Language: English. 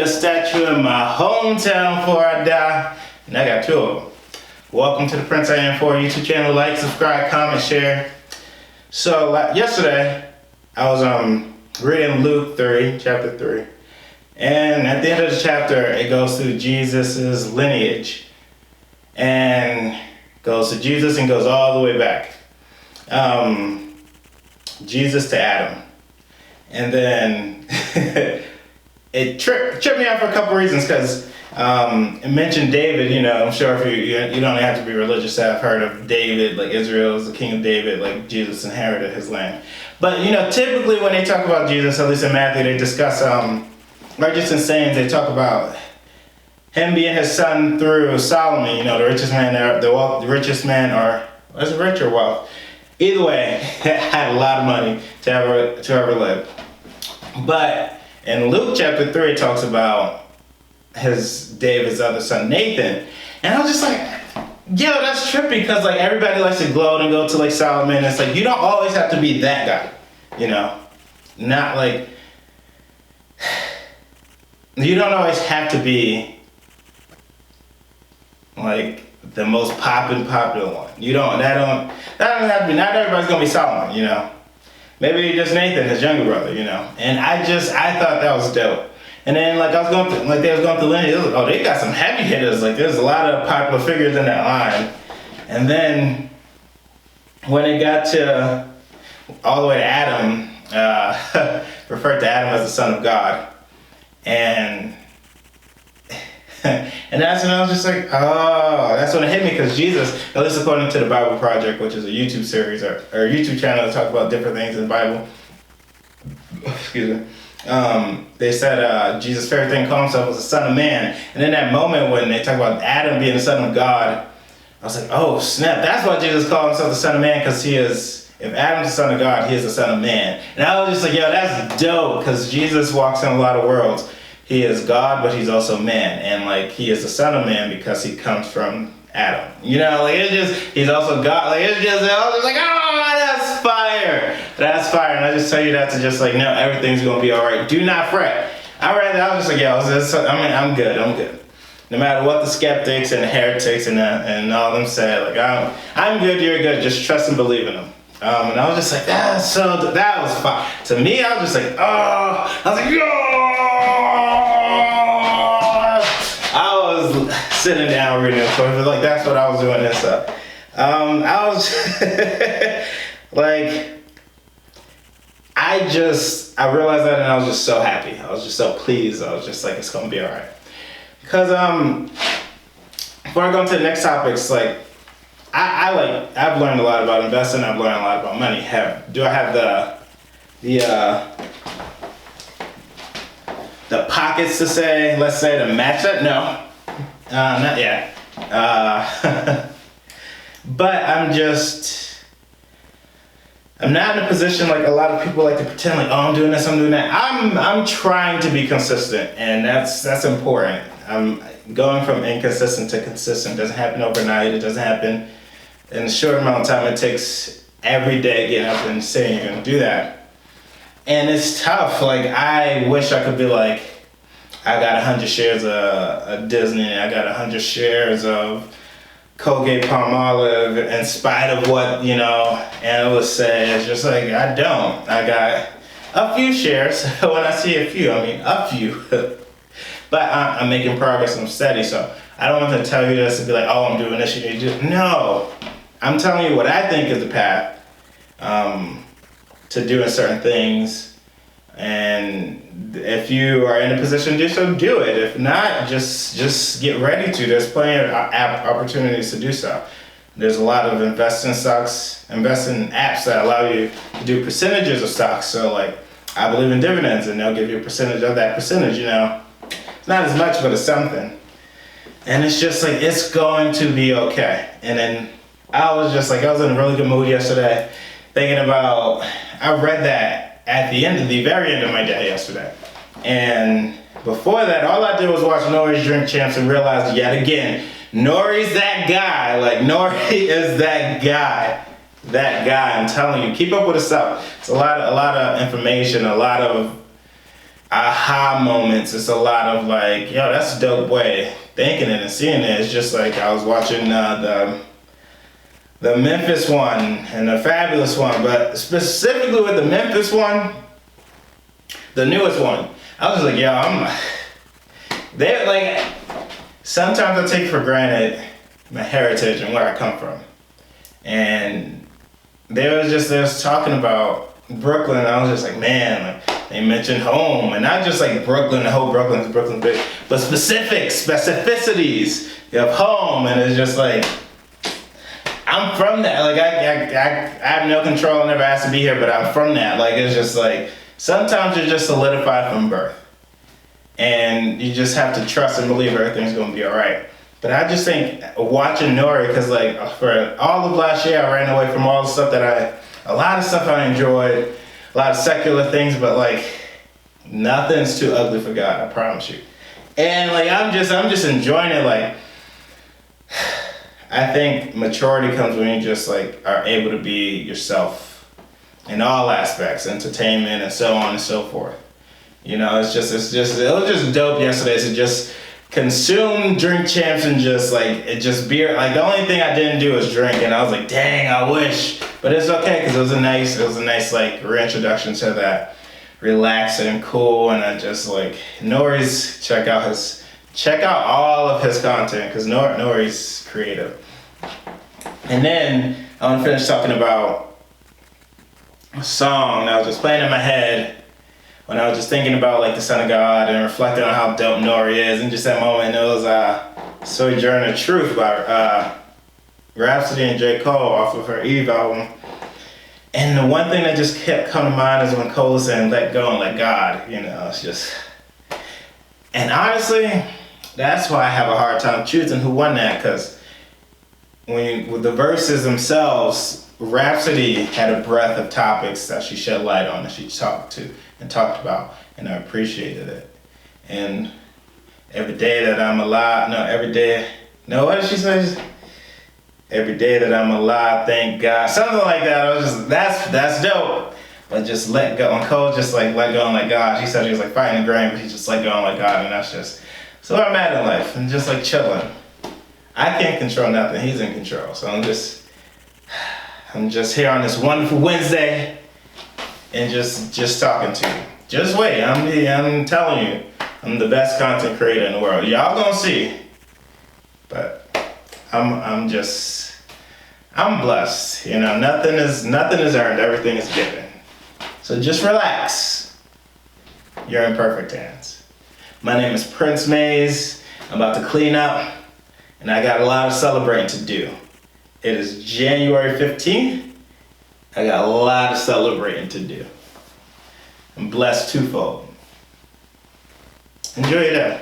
a statue in my hometown before I die, and I got two of them. Welcome to the Prince I Am For YouTube channel. Like, subscribe, comment, share. So yesterday, I was reading Luke 3, chapter 3. And at the end of the chapter, it goes through Jesus' lineage. And goes to Jesus and goes all the way back. Jesus to Adam. And then it tripped me out for a couple reasons, because it mentioned David. You know, I'm sure if you don't have to be religious to have heard of David, like Israel is the king of David, like Jesus inherited his land. But you know, typically when they talk about Jesus, at least in Matthew, they discuss righteous and sayings. They talk about him being his son through Solomon. You know, the richest man there, the richest man, or was it rich or wealth? Either way, had a lot of money to ever live. But in Luke chapter 3, it talks about David's other son, Nathan. And I was just like, yo, that's trippy, because like everybody likes to gloat and go to like Solomon. And it's like, you don't always have to be that guy, you know? Not like, you don't always have to be like the most popular one. That doesn't have to be, not everybody's gonna be Solomon, you know? Maybe just Nathan, his younger brother, you know? And I thought that was dope. And then like they was going through lineage, like, oh, they got some heavy hitters. Like there's a lot of popular figures in that line. And then when it got to all the way to Adam, referred to Adam as the son of God. And that's when I was just like, oh, that's when it hit me, because Jesus, at least according to the Bible Project, which is a YouTube series or a YouTube channel that talk about different things in the Bible, excuse me, they said Jesus' favorite thing to call himself was the Son of Man. And in that moment when they talk about Adam being the Son of God, I was like, oh snap, that's why Jesus called himself the Son of Man, because if Adam's the Son of God, he is the Son of Man. And I was just like, yo, that's dope, because Jesus walks in a lot of worlds. He is God, but he's also man. And like, he is the Son of Man because he comes from Adam. You know, like he's also God. Like I was just like, oh, that's fire. That's fire. And I just tell you that to just like, no, everything's going to be all right. Do not fret. I was just like, yo, I'm good. No matter what the skeptics and the heretics and all them say, like, I'm good, you're good. Just trust and believe in them. And I was just like, that was fire. To me, I was just like, oh, I was like, yo. I was sitting down reading it, but like that's what I was doing this up. I was like, I realized that, and I was just so happy. I was just so pleased. I was just like, it's gonna be all right. Because before I go into the next topics, like I've learned a lot about investing. I've learned a lot about money. Do I have the pockets to say, let's say, to match that? No, not yet. But I'm not in a position like a lot of people like to pretend like, oh, I'm doing this, I'm doing that. I'm trying to be consistent, and that's important. I'm going from inconsistent to consistent. It doesn't happen overnight. It doesn't happen in a short amount of time. It takes every day getting up and saying you're gonna do that. And it's tough. Like, I wish I could be like, I got 100 shares of Disney, I got 100 shares of Colgate Palmolive, in spite of what, you know, analysts say. It's just like, I don't. I got a few shares. When I see a few, I mean a few. But I'm making progress, I'm steady, so I don't want to tell you this and be like, oh, I'm doing this, you need to do it. No. I'm telling you what I think is the path to doing certain things. And if you are in a position to do so, do it. If not, just get ready to. There's plenty of opportunities to do so. There's a lot of investing apps that allow you to do percentages of stocks. So like, I believe in dividends, and they'll give you a percentage of that percentage, you know. It's not as much, but it's something. And it's just like, it's going to be okay. And then I was in a really good mood yesterday, thinking about, I read that at the very end of my day yesterday. And before that, all I did was watch Nore's Drink Champs and realized yet again, Nore's that guy. Like, Nore is that guy. That guy, I'm telling you, keep up with his stuff. It's a lot of information, a lot of aha moments. It's a lot of like, yo, that's a dope way thinking it and seeing it. It's just like I was watching the Memphis one and the Fabulous one, but specifically with the Memphis one, the newest one, I was just like, yo, they're like, sometimes I take for granted my heritage and where I come from. And they was talking about Brooklyn, and I was just like, man, like, they mentioned home, and not just like Brooklyn, the whole Brooklyn's big, but specificities of home, and it's just like, I'm from that. Like I have no control, I never asked to be here, but I'm from that. Like it's just like, sometimes you're just solidified from birth. And you just have to trust and believe everything's gonna be all right. But I just think watching NORE, because like for all of last year, I ran away from all the stuff a lot of stuff I enjoyed, a lot of secular things, but like nothing's too ugly for God, I promise you. And like I'm just enjoying it. Like I think maturity comes when you just like are able to be yourself in all aspects, entertainment and so on and so forth. You know, it was just dope yesterday to just consume Drink Champs and just like, it just beer. Like the only thing I didn't do was drink, and I was like, dang, I wish. But it's okay, because it was a nice like reintroduction to that relaxing, cool, and I just like, Nore's, check out all of his content, because Nore's creative. And then I want to finish talking about a song that was just playing in my head when I was just thinking about like the Son of God and reflecting on how dope NORE is, and just that moment, it was Sojourner Truth by Rapsody and J off of her Eve album. And the one thing that just kept coming to mind is when Cole was saying, let go and let God, you know, it's just, and honestly, that's why I have a hard time choosing who won that, because with the verses themselves, Rapsody had a breadth of topics that she shed light on, that she talked about, and I appreciated it. And every day that I'm alive, what did she say? Every day that I'm alive, thank God. Something like that. I was just, that's dope. But just let go. And Cole just like let go and let God. She said she was like fighting the grain, but he just let go and let God. And that's just, so I'm at in life. I'm just like chilling. I can't control nothing. He's in control. So I'm just here on this wonderful Wednesday and just talking to you. Just wait. I'm telling you, I'm the best content creator in the world. Y'all gonna see. But I'm blessed. You know, nothing is earned, everything is given. So just relax. You're in perfect hands. My name is Prince Mays. I'm about to clean up, and I got a lot of celebrating to do. It is January 15th. I got a lot of celebrating to do. I'm blessed twofold. Enjoy your day.